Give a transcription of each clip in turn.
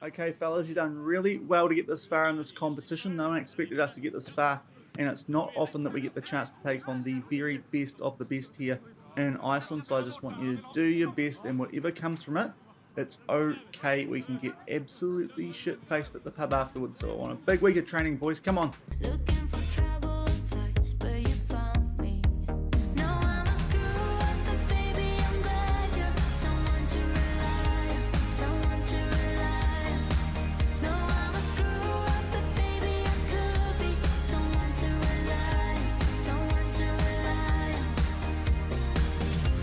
Okay, fellas, you've done really well to get this far in this competition. No one expected us to get this far, and it's not often that we get the chance to take on the very best of the best here in Iceland. So I just want you to do your best, and whatever comes from it, it's okay. We can get absolutely shit faced at the pub afterwards. So I want a big week of training, boys. Come on. Looking for trouble and fights, but you found me. No, I'm a screw up, but baby, I'm glad you're someone to rely on, someone to rely on. No, I'm a screw up, but baby, I could be someone to rely on, someone to rely on,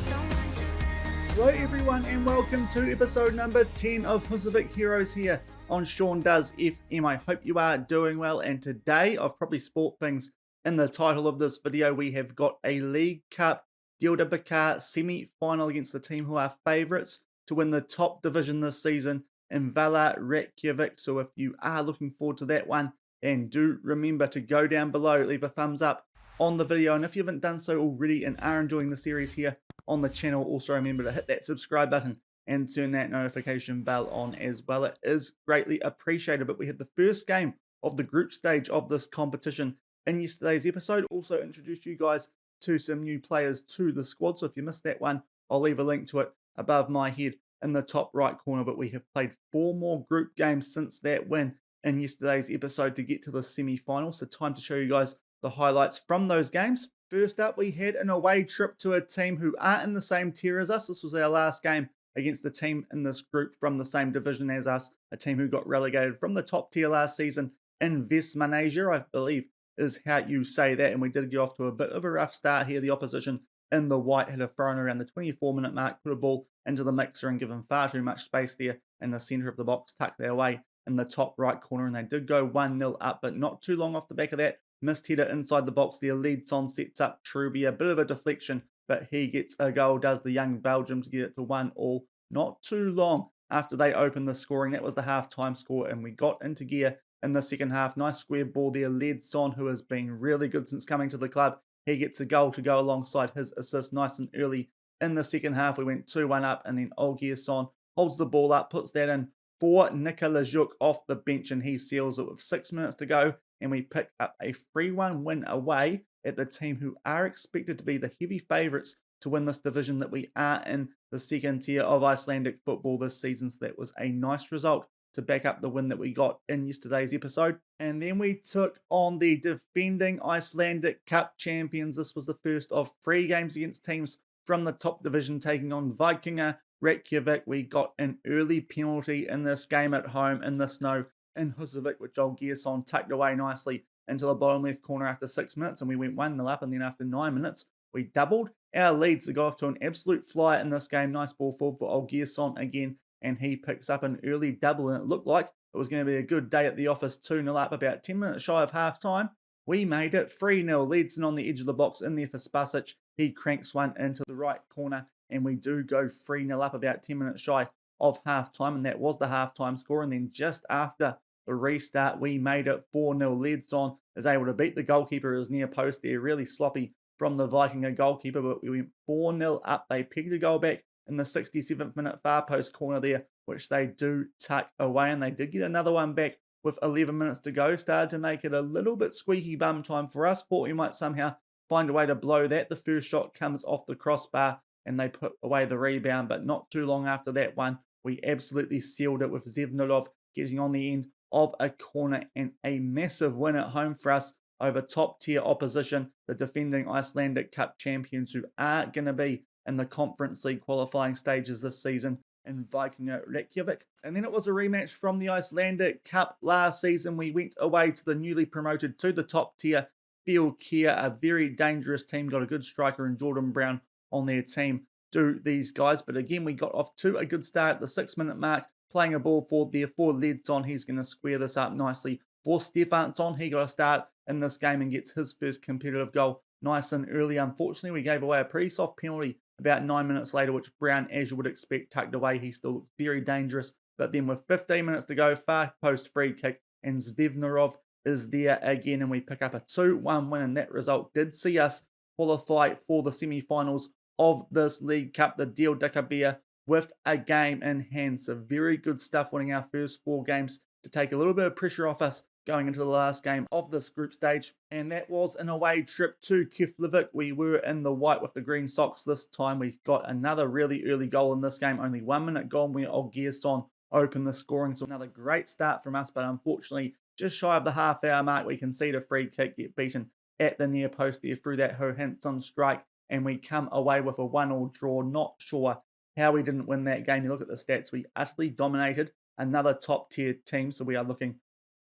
someone to rely on. Hello, everyone, and welcome to episode number 10 of Husavik Heroes here on Shaun Does FM. I hope you are doing well, and today I've probably sport things in the title of this video. We have got a League Cup Deildabikar semi-final against the team who are favourites to win the top division this season in Valur Reykjavik. So if you are looking forward to that one, then do remember to go down below, leave a thumbs up on the video, and if you haven't done so already and are enjoying the series here on the channel, also remember to hit that subscribe button and turn that notification bell on as well. It is greatly appreciated. But we had the first game of the group stage of this competition in yesterday's episode. Also introduced you guys to some new players to the squad. So if you missed that one, I'll leave a link to it above my head in the top right corner. But we have played 4 more group games since that win in yesterday's episode to get to the semi-final. So time to show you guys the highlights from those games. First up, we had an away trip to a team who aren't in the same tier as us. This was our last game against the team in this group from the same division as us, a team who got relegated from the top tier last season in Vestmannaeyjar, I believe is how you say that. And we did get off to a bit of a rough start here. The opposition in the white had a thrown around the 24-minute mark, put a ball into the mixer and given far too much space there in the centre of the box, tucked their way in the top right corner. And they did go 1-0 up, but not too long off the back of that. Missed header inside the box there. Leadson sets up Truby, a bit of a deflection, but he gets a goal, does the young Belgium, to get it to 1-1. Not too long after they opened the scoring. That was the half-time score, and we got into gear in the second half. Nice square ball there. Leadson, who has been really good since coming to the club, he gets a goal to go alongside his assist nice and early in the second half. We went 2-1 up, and then Olgierson holds the ball up, puts that in for Nikolajuk off the bench, and he seals it with 6 minutes to go. And we pick up a 3-1 win away at the team who are expected to be the heavy favourites to win this division that we are in, the second tier of Icelandic football this season. So that was a nice result to back up the win that we got in yesterday's episode. And then we took on the defending Icelandic Cup champions. This was the first of 3 games against teams from the top division, taking on Vikinga Reykjavik. We got an early penalty in this game at home in the snow in Husavik, which Olgierson tucked away nicely into the bottom left corner after 6 minutes, and we went 1-0 up, and then after 9 minutes, we doubled our leads to go off to an absolute flyer in this game. Nice ball forward for Olgierson again, and he picks up an early double, and it looked like it was going to be a good day at the office. 2-0 up, about 10 minutes shy of half-time. We made it 3-0. Leadson on the edge of the box in there for Spasic. He cranks one into the right corner, and we do go 3-0 up about 10 minutes shy of half-time, and that was the half-time score. And then just after the restart, we made it 4-0. Leadson is able to beat the goalkeeper who was near post there. Really sloppy from the Vikinga goalkeeper, but we went 4-0 up. They pegged a goal back in the 67th minute far post corner there, which they do tuck away, and they did get another one back with 11 minutes to go. Started to make it a little bit squeaky bum time for us. Thought we might somehow find a way to blow that. The first shot comes off the crossbar, and they put away the rebound, but not too long after that one, we absolutely sealed it with Zevnilov getting on the end of a corner, and a massive win at home for us over top tier opposition, the defending Icelandic Cup champions, who are going to be in the Conference League qualifying stages this season in Vikinga Reykjavik. And then it was a rematch from the Icelandic Cup last season. We went away to the newly promoted to the top tier Fylkir, a very dangerous team, got a good striker in Jordan Brown on their team, do these guys. But again, we got off to a good start at the 6-minute mark, playing a ball forward there for Leadson. He's going to square this up nicely for Stefansson. He got a start in this game and gets his first competitive goal nice and early. Unfortunately, we gave away a pretty soft penalty about 9 minutes later, which Brown, as you would expect, tucked away. He still looks very dangerous. But then with 15 minutes to go, far post free kick, and Zvevnarov is there again, and we pick up a 2-1 win, and that result did see us qualify for the semi-finals of this League Cup, the Deildabikar with a game in hand. So very good stuff, winning our first 4 games to take a little bit of pressure off us going into the last game of this group stage. And that was an away trip to Keflavik. We were in the white with the green socks this time. We got another really early goal in this game, only 1 minute gone where Olgierson opened the scoring. So another great start from us, but unfortunately, just shy of the half-hour mark, we concede a free kick, get beaten at the near post there through that Johansson strike, and we come away with a 1-1 draw. Not sure how we didn't win that game. You look at the stats, we utterly dominated another top-tier team, so we are looking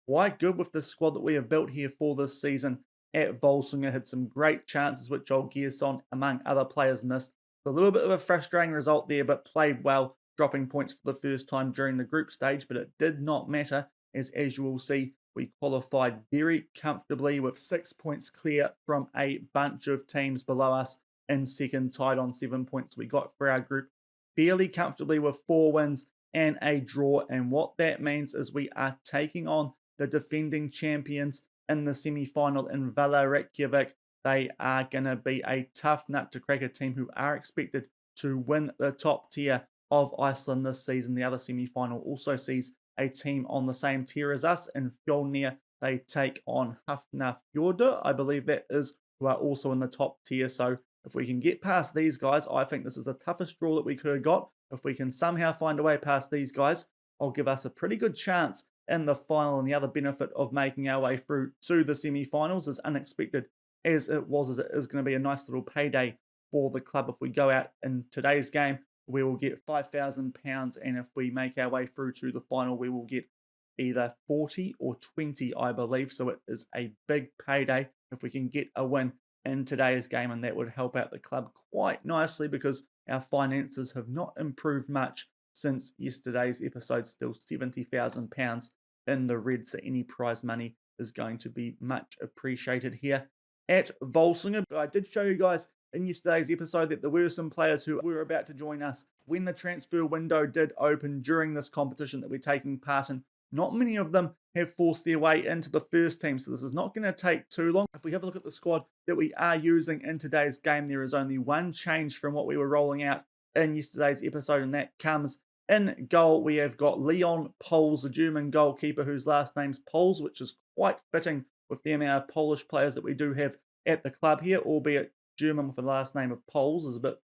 quite good with the squad that we have built here for this season at Völsungur. Had some great chances, which Olgierson, among other players, missed. So a little bit of a frustrating result there, but played well, dropping points for the first time during the group stage, but it did not matter, as you will see, we qualified very comfortably with 6 points clear from a bunch of teams below us in second, tied on 7 points. We got for our group fairly comfortably with 4 wins and a draw, and what that means is we are taking on the defending champions in the semi-final in Valur Reykjavik. They are going to be a tough nut to crack, a team who are expected to win the top tier of Iceland this season. The other semi-final also sees a team on the same tier as us in Fjolnir. They take on Hafnarfjordur, I believe that is, who are also in the top tier. So if we can get past these guys, I think this is the toughest draw that we could have got. If we can somehow find a way past these guys, I'll give us a pretty good chance in the final. And the other benefit of making our way through to the semi-finals, as unexpected as it was, is it is going to be a nice little payday for the club. If we go out in today's game, we will get £5,000, and if we make our way through to the final, we will get either 40 or 20, I believe. So it is a big payday if we can get a win in today's game, and that would help out the club quite nicely because our finances have not improved much since yesterday's episode. Still £70,000 in the red, so any prize money is going to be much appreciated here at Völsungur. But I did show you guys in yesterday's episode that there were some players who were about to join us when the transfer window did open during this competition that we're taking part in. Not many of them have forced their way into the first team, so this is not going to take too long. If we have a look at the squad that we are using in today's game, there is only one change from what we were rolling out in yesterday's episode, and that comes in goal. We have got Leon Pols, a German goalkeeper whose last name's Pols, which is quite fitting with the amount of Polish players that we do have at the club here, albeit German with the last name of Pols is a bit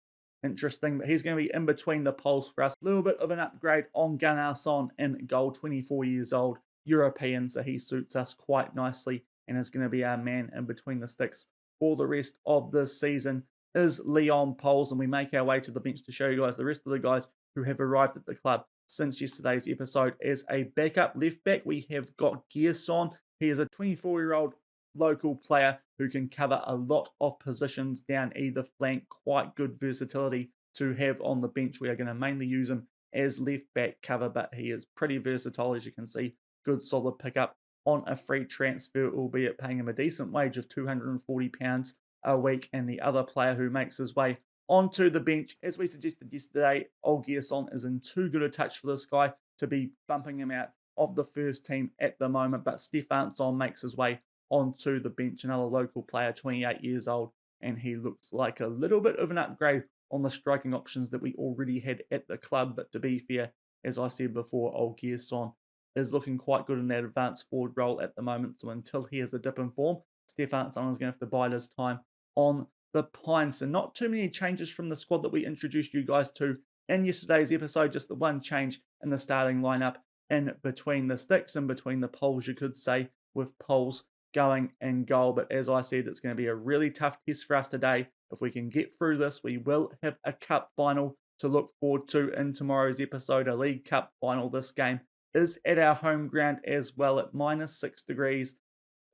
interesting, but he's going to be in between the Pols for us. A little bit of an upgrade on Gunnarsson in goal, 24 years old, European, so he suits us quite nicely and is going to be our man in between the sticks for the rest of this season is Leon Pols. And we make our way to the bench to show you guys the rest of the guys who have arrived at the club since yesterday's episode. As a backup left back, we have got Gerson. He is a 24-year-old local player who can cover a lot of positions down either flank. Quite good versatility to have on the bench. We are going to mainly use him as left back cover, but he is pretty versatile, as you can see. Good solid pickup on a free transfer, albeit paying him a decent wage of £240 a week. And the other player who makes his way onto the bench, as we suggested yesterday, Olgierson is in too good a touch for this guy to be bumping him out of the first team at the moment, but Stefansson makes his way onto the bench, another local player, 28 years old, and he looks like a little bit of an upgrade on the striking options that we already had at the club. But to be fair, as I said before, Olgierson is looking quite good in that advanced forward role at the moment, so until he has a dip in form, Stefansson is going to have to bide his time on the pines. So not too many changes from the squad that we introduced you guys to in yesterday's episode, just the one change in the starting lineup in between the sticks, in between the poles, you could say, with Pols going in goal. But as I said, it's going to be a really tough test for us today. If we can get through this, we will have a cup final to look forward to in tomorrow's episode, a League Cup final. This game is at our home ground as well at -6 degrees.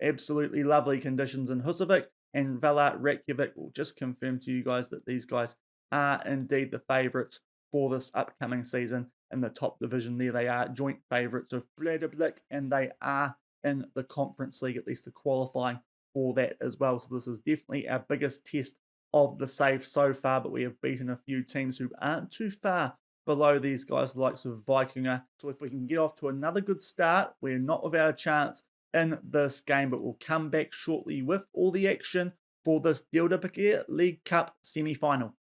Absolutely lovely conditions in Husavik, and Valur Reykjavik will just confirm to you guys that these guys are indeed the favourites for this upcoming season in the top division. There they are, joint favourites of Deildabikar, and they are in the Conference League, at least the qualifying for that as well. So this is definitely our biggest test of the save so far, but we have beaten a few teams who aren't too far below these guys, the likes of Vikingur. So if we can get off to another good start, we're not without a chance in this game, but we'll come back shortly with all the action for this Deildabikar League Cup semi-final.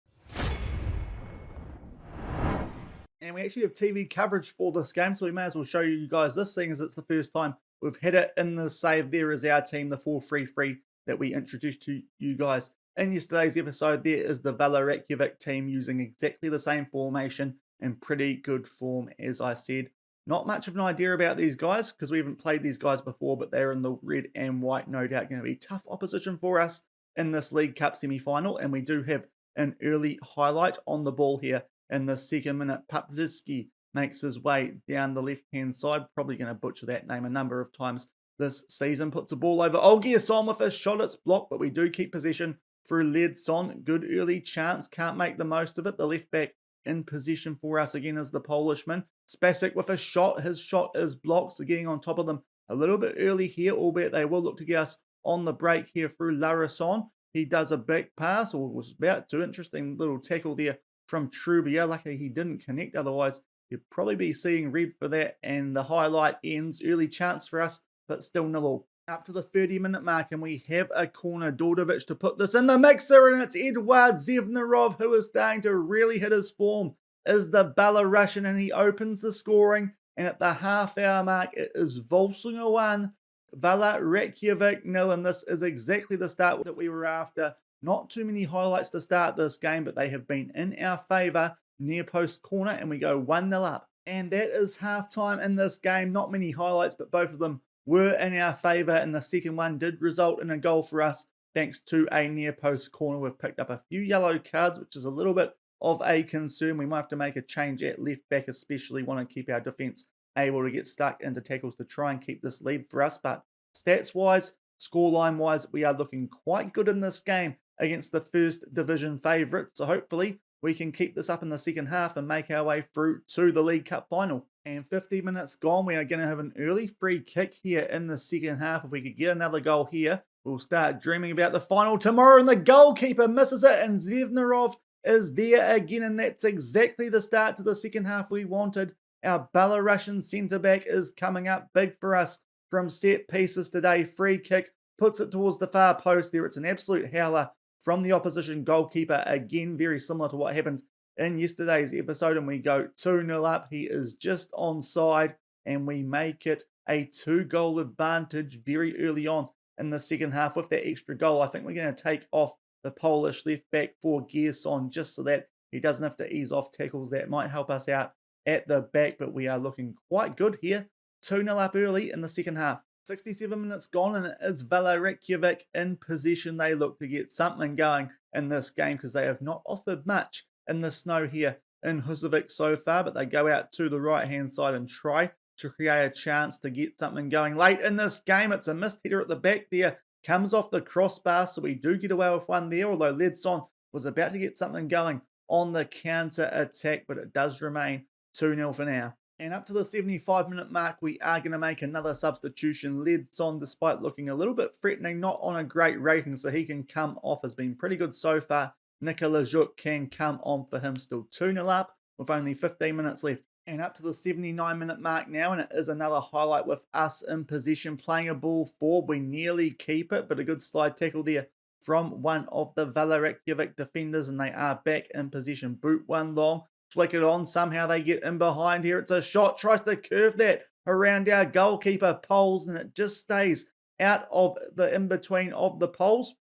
And we actually have TV coverage for this game, so we may as well show you guys this, seeing as it's the first time we've hit it in the save. There is our team, the 4-3-3 that we introduced to you guys in yesterday's episode. There is the Valur Reykjavik team using exactly the same formation in pretty good form, as I said. Not much of an idea about these guys because we haven't played these guys before, but they're in the red and white. No doubt going to be tough opposition for us in this League Cup semi-final. And we do have an early highlight on the ball here in the 2nd minute. Papliski makes his way down the left-hand side. Probably going to butcher that name a number of times this season. Puts a ball over Olgiasson with a shot. It's blocked, but we do keep possession through Ledsson. Good early chance. Can't make the most of it. The left back in position for us again is the Polishman. Spasic with a shot. His shot is blocked, so getting on top of them a little bit early here, albeit they will look to get us on the break here through Larison. He does a back pass, or was about to. Interesting little tackle there from Trubia. Luckily he didn't connect, otherwise you'd probably be seeing red for that. And the highlight ends. Early chance for us, but still 0-0. Up to the 30-minute mark, and we have a corner. Dordovic to put this in the mixer, and it's Eduard Zevnarov who is starting to really hit his form. Is the Belarusian, and he opens the scoring. And at the half-hour mark, it is Völsungur 1, Valur Reykjavik 0, and this is exactly the start that we were after. Not too many highlights to start this game, but they have been in our favour. Near post corner, and we go 1-0 up. And that is half-time in this game. Not many highlights, but both of them were in our favour, and the second one did result in a goal for us thanks to a near post corner. We've picked up a few yellow cards, which is a little bit of a concern. We might have to make a change at left back, especially want to keep our defence able to get stuck into tackles to try and keep this lead for us. But stats-wise, scoreline-wise, we are looking quite good in this game against the first division favourite. So hopefully we can keep this up in the second half and make our way through to the League Cup final. And 50 minutes gone, we are going to have an early free kick here in the second half. If we could get another goal here, we'll start dreaming about the final tomorrow. And the goalkeeper misses it, and Zevnarov is there again. And that's exactly the start to the second half we wanted. Our Belarusian centre-back is coming up big for us from set pieces today. Free kick, puts it towards the far post there. It's an absolute howler from the opposition goalkeeper. Again, very similar to what happened in yesterday's episode, and we go 2-0 up. He is just onside, and we make it a 2-goal advantage very early on in the second half with that extra goal. I think we're going to take off the Polish left back for Gerson just so that he doesn't have to ease off tackles. That might help us out at the back, but we are looking quite good here. 2-0 up early in the second half. 67 minutes gone, and it is Valur Reykjavik in possession. They look to get something going in this game because they have not offered much in the snow here in Husavik so far, but they go out to the right-hand side and try to create a chance to get something going late in this game. It's a missed header at the back there. Comes off the crossbar, so we do get away with one there, although Ledsson was about to get something going on the counter-attack, but it does remain 2-0 for now. And up to the 75-minute mark, we are going to make another substitution. Ledsson, despite looking a little bit threatening, not on a great rating, so he can come off. Has been pretty good so far. Nikola Juk can come on for him. Still 2-0 up with only 15 minutes left. And up to the 79-minute mark now, and it is another highlight with us in possession, playing a ball forward. We nearly keep it, but a good slide tackle there from one of the Valur Reykjavik defenders, and they are back in possession. Boot one long. Flick it on. Somehow they get in behind here. It's a shot. Tries to curve that around our goalkeeper poles, and it just stays out of the in-between of the poles.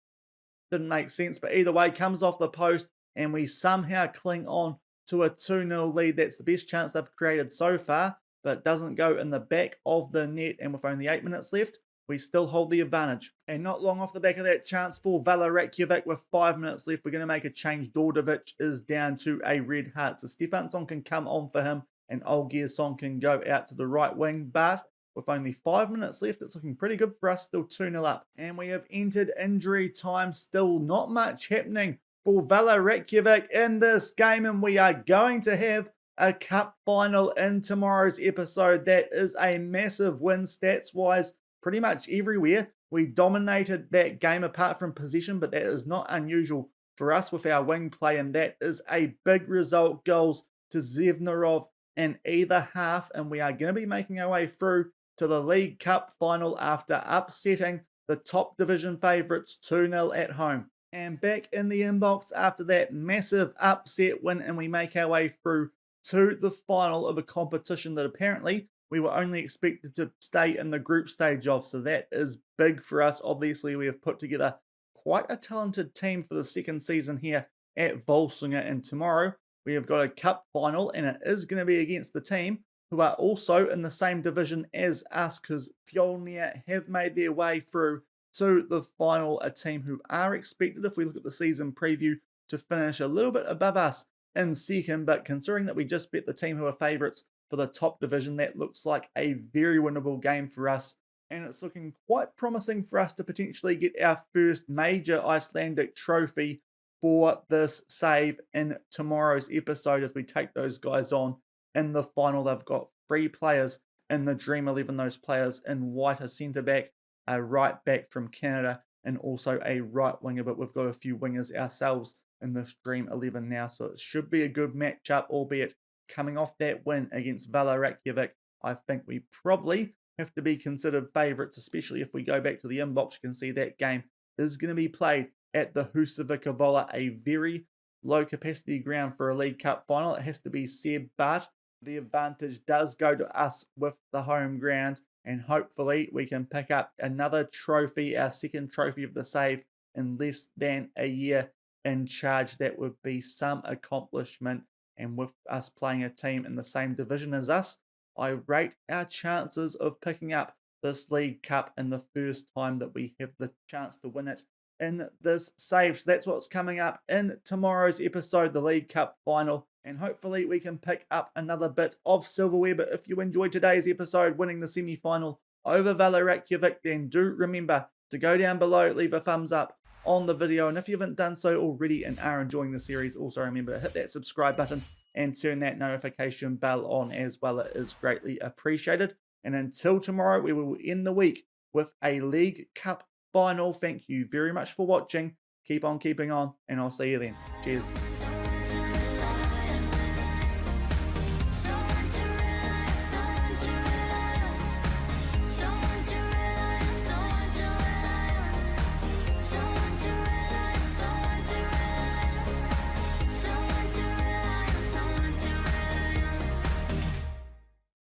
Didn't make sense, but either way, comes off the post, and we somehow cling on to a 2-0 lead. That's the best chance they've created so far, but it doesn't go in the back of the net, and with only 8 minutes left, we still hold the advantage. And not long off the back of that chance for Valur Reykjavik with 5 minutes left, we're going to make a change. Dordovic is down to a red heart. So Stefansson can come on for him, and Olgiasson can go out to the right wing. But with only 5 minutes left, it's looking pretty good for us. Still 2-0 up. And we have entered injury time. Still not much happening for Valur Reykjavik in this game. And we are going to have a cup final in tomorrow's episode. That is a massive win stats-wise. Pretty much everywhere. We dominated that game apart from possession, but that is not unusual for us with our wing play, and that is a big result. Goals to Zevnarov in either half, and we are going to be making our way through to the League Cup final after upsetting the top division favourites 2-0 at home. And back in the inbox after that massive upset win, and we make our way through to the final of a competition that apparently we were only expected to stay in the group stage of. So that is big for us. Obviously, we have put together quite a talented team for the second season here at Völsungur. And tomorrow we have got a cup final, and it is going to be against the team who are also in the same division as us, because Fjolnir have made their way through to the final, a team who are expected, if we look at the season preview, to finish a little bit above us in second. But considering that we just beat the team who are favourites for the top division, that looks like a very winnable game for us. And it's looking quite promising for us to potentially get our first major Icelandic trophy for this save in tomorrow's episode as we take those guys on in the final. They've got 3 players in the Dream 11. Those players in white, a centre back, a right back from Canada, and also a right winger. But we've got a few wingers ourselves in this Dream 11 now, so it should be a good matchup, albeit coming off that win against Valur Reykjavik, I think we probably have to be considered favourites, especially if we go back to the inbox. You can see that game is going to be played at the Husavik Heroes, a very low capacity ground for a League Cup final, it has to be said, but the advantage does go to us with the home ground, and hopefully we can pick up another trophy, our second trophy of the save in less than a year in charge. That would be some accomplishment, and with us playing a team in the same division as us, I rate our chances of picking up this League Cup in the first time that we have the chance to win it in this save. So that's what's coming up in tomorrow's episode, the League Cup final, and hopefully we can pick up another bit of silverware. But if you enjoyed today's episode, winning the semi-final over Valur Reykjavik, then do remember to go down below, leave a thumbs up on the video, and if you haven't done so already and are enjoying the series, also remember to hit that subscribe button and turn that notification bell on as well. It is greatly appreciated. And until tomorrow, we will end the week with a League Cup final. Thank you very much for watching. Keep on keeping on, and I'll see you then. Cheers.